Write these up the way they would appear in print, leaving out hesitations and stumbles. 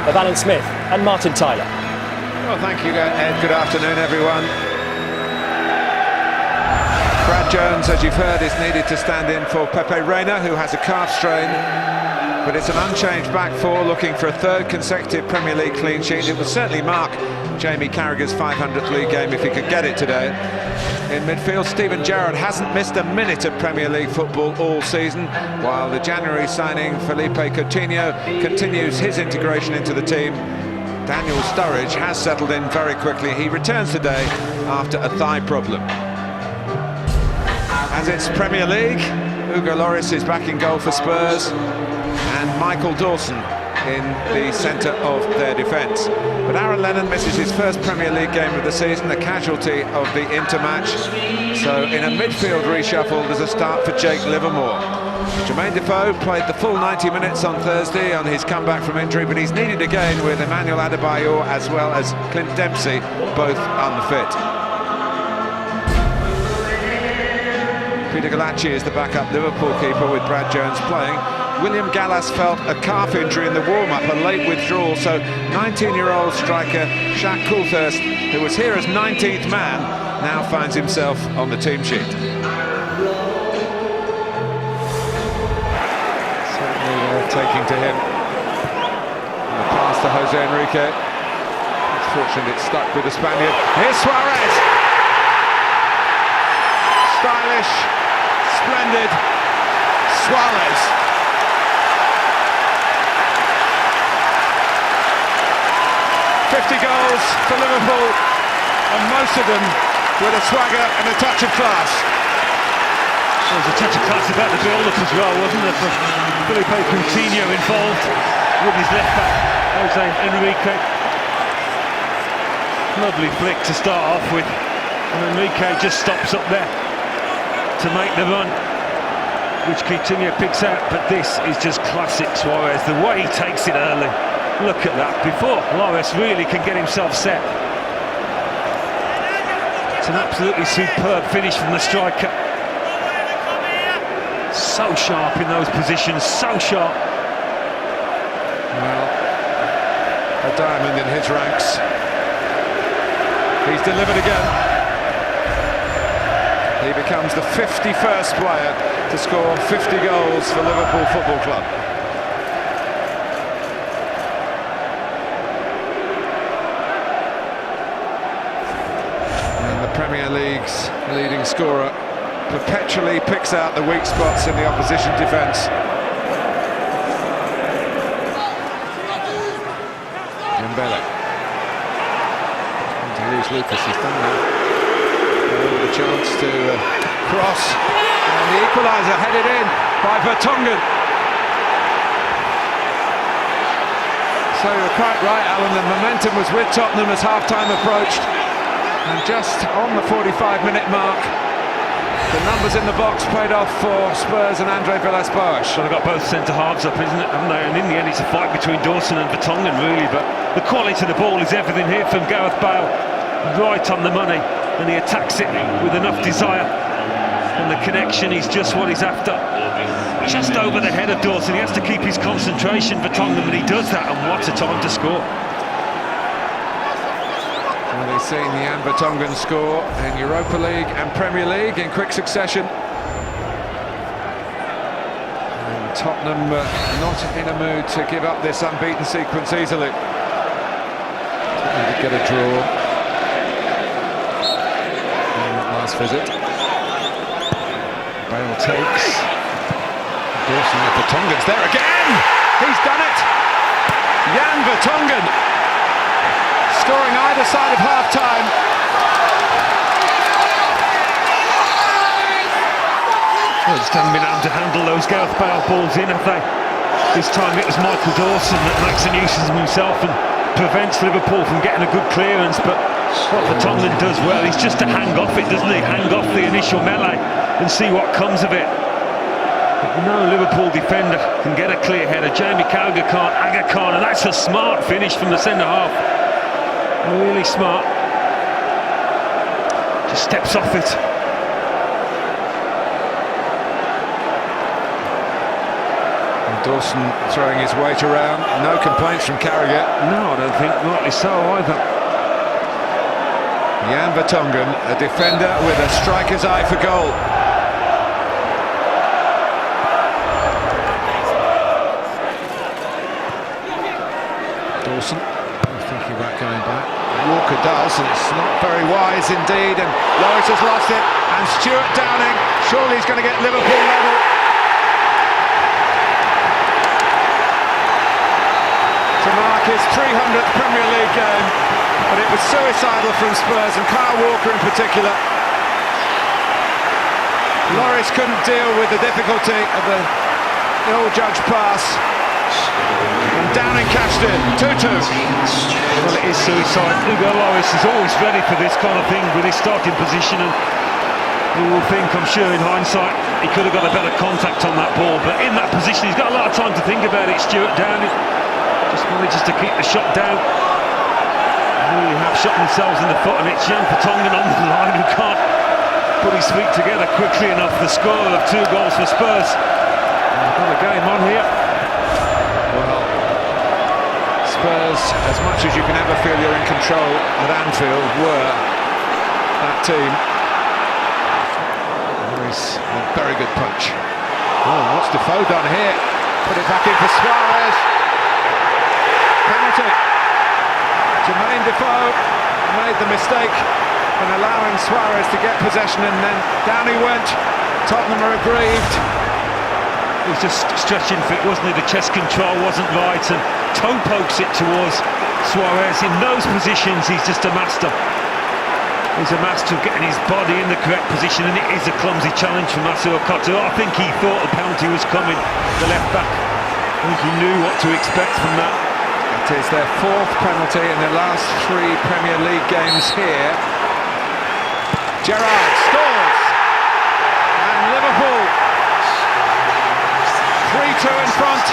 of Alan Smith and Martin Tyler. Well, thank you, Ed. Good afternoon, everyone. Brad Jones, as you've heard, is needed to stand in for Pepe Reina, who has a calf strain. But it's an unchanged back four, looking for a third consecutive Premier League clean sheet. It would certainly mark Jamie Carragher's 500th league game if he could get it today. In midfield, Steven Gerrard hasn't missed a minute of Premier League football all season, while the January signing Felipe Coutinho continues his integration into the team. Daniel Sturridge has settled in very quickly. He returns today after a thigh problem. As it's Premier League, Hugo Lloris is back in goal for Spurs, and Michael Dawson in the centre of their defence. But Aaron Lennon misses his first Premier League game of the season, a casualty of the Inter-match. So in a midfield reshuffle, there's a start for Jake Livermore. Jermaine Defoe played the full 90 minutes on Thursday on his comeback from injury, but he's needed again with Emmanuel Adebayor as well as Clint Dempsey, both unfit. Peter Galacci is the backup Liverpool keeper with Brad Jones playing. William Gallas felt a calf injury in the warm-up, a late withdrawal, so 19-year-old striker Shaq Coulthurst, who was here as 19th man, now finds himself on the team sheet. Certainly they're taking to him. And a pass to Jose Enrique. It's fortunate it's stuck with the Spaniard. Here's Suárez! Stylish, splendid, Suárez. 50 goals for Liverpool, and most of them with a swagger and a touch of class. There was a touch of class about the build-up as well, wasn't there, for Felipe Coutinho involved with his left back, Jose Enrique. Lovely flick to start off with, and Enrique just stops up there to make the run, which Coutinho picks out, but this is just classic Suárez, the way he takes it early. Look at that, before Lloris really can get himself set. It's an absolutely superb finish from the striker. So sharp in those positions, so sharp. Well, a diamond in his ranks. He's delivered again. He becomes the 51st player to score 50 goals for Liverpool Football Club. Premier League's leading scorer perpetually picks out the weak spots in the opposition defence. Dembele. To lose Lucas, he's done that. With a chance to cross, and the equaliser headed in by Vertonghen. So you're quite right, Alan, the momentum was with Tottenham as half-time approached. And just on the 45-minute mark, the numbers in the box paid off for Spurs and Andre Villas-Boas. Well, they've got both centre-halves up, isn't it, haven't they? And in the end, it's a fight between Dawson and Vertonghen, really. But the quality of the ball is everything here from Gareth Bale. Right on the money. And he attacks it with enough desire. And the connection is just what he's after. Just over the head of Dawson. He has to keep his concentration, Vertonghen, but he does that. And what a time to score. Well, he's seen the Jan Vertonghen score in Europa League and Premier League in quick succession. And Tottenham not in a mood to give up this unbeaten sequence easily. Tottenham to get a draw in that last visit. Bale takes. Dawson with Vertonghen's there again! He's done it! Jan Vertonghen! Scoring either side of half-time. Well, just haven't been able to handle those Gareth Bale balls in, have they? This time it was Michael Dawson that makes a nuisance of himself and prevents Liverpool from getting a good clearance. But what Vertonghen does well is just to hang off it, doesn't he? Hang off the initial melee and see what comes of it. But no Liverpool defender can get a clear header. Jamie Carragher can't, Aga can't, and that's a smart finish from the centre-half. Really smart. Just steps off it. Dawson throwing his weight around. No complaints from Carragher. No, I don't think rightly so either. Jan Vertonghen, a defender with a striker's eye for goal. Dawson thinking about going back. Walker does, and it's not very wise indeed, and Lloris has lost it, and Stewart Downing, surely he's going to get Liverpool level. To mark his 300th Premier League game, but it was suicidal from Spurs, and Kyle Walker in particular. Lloris couldn't deal with the difficulty of the ill-judged pass, and Downing cashed it, 2-2. Well, it is suicide. Hugo Lloris is always ready for this kind of thing with his starting position, and you will think, I'm sure in hindsight, he could have got a better contact on that ball, but in that position he's got a lot of time to think about it. Stewart Downing just manages to keep the shot down. Really have shot themselves in the foot, and it's Jan Vertonghen on the line who can't put his feet together quickly enough. The score of 2 goals for Spurs. Got a game on here. Well, Spurs, as much as you can ever feel you're in control at Anfield, were that team. Lloris, a very good punch. Oh, what's Defoe done here? Put it back in for Suárez. Penalty. Jermaine Defoe made the mistake in allowing Suárez to get possession, and then down he went. Tottenham are aggrieved. He was just stretching for it, wasn't he? The chest control wasn't right, and toe pokes it towards Suárez. In those positions, he's just a master. He's a master of getting his body in the correct position, and it is a clumsy challenge from Suárez. I think he thought the penalty was coming, the left back. I think he knew what to expect from that. It is their 4th penalty in the last 3 Premier League games here. Gerrard scores, and Liverpool 3-2 in front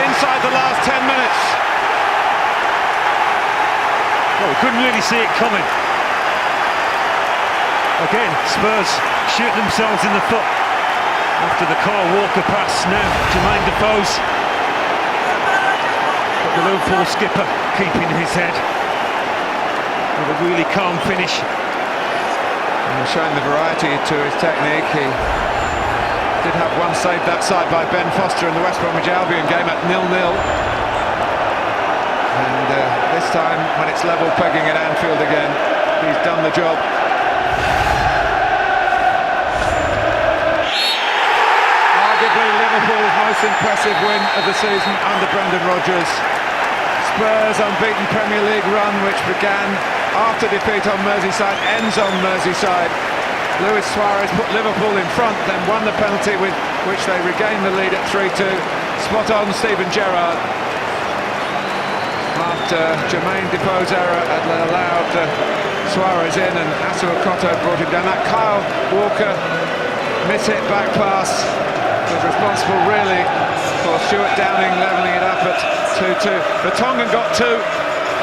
inside the last 10 minutes. Well, we couldn't really see it coming. Again, Spurs shoot themselves in the foot after the Kyle Walker pass. Now Jermaine Defoe's, but the Liverpool skipper keeping his head with a really calm finish. And showing the variety to his technique. He did have one saved that side by Ben Foster in the West Bromwich Albion game at 0-0. And this time, when it's level pegging at Anfield again, he's done the job. Arguably Liverpool's most impressive win of the season under Brendan Rodgers. Spurs' unbeaten Premier League run, which began after defeat on Merseyside, ends on Merseyside. Luis Suárez put Liverpool in front, then won the penalty with which they regained the lead at 3-2. Spot on Steven Gerrard. After Jermaine Defoe's error had allowed Suárez in, and Asuakoto brought him down. That Kyle Walker miss-hit back pass was responsible really for Stewart Downing levelling it up at 2-2. Vertonghen got 2,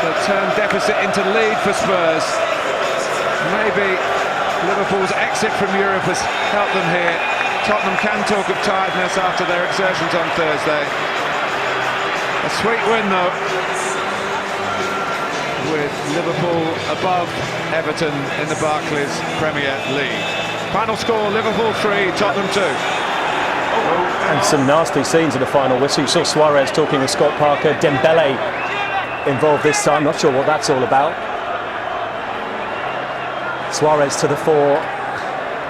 but turned deficit into lead for Spurs. Maybe Liverpool's exit from Europe has helped them here. Tottenham can talk of tiredness after their exertions on Thursday. A sweet win though, with Liverpool above Everton in the Barclays Premier League. Final score, Liverpool 3, Tottenham 2. And some nasty scenes in the final whistle. You saw Suárez talking with Scott Parker. Dembele involved this time. Not sure what that's all about. Suárez to the fore,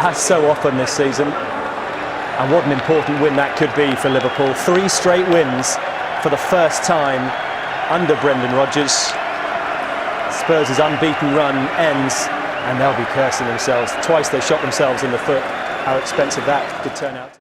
as so often this season. And what an important win that could be for Liverpool. 3 straight wins for the first time under Brendan Rodgers. Spurs' unbeaten run ends, and they'll be cursing themselves. Twice they shot themselves in the foot. How expensive that could turn out.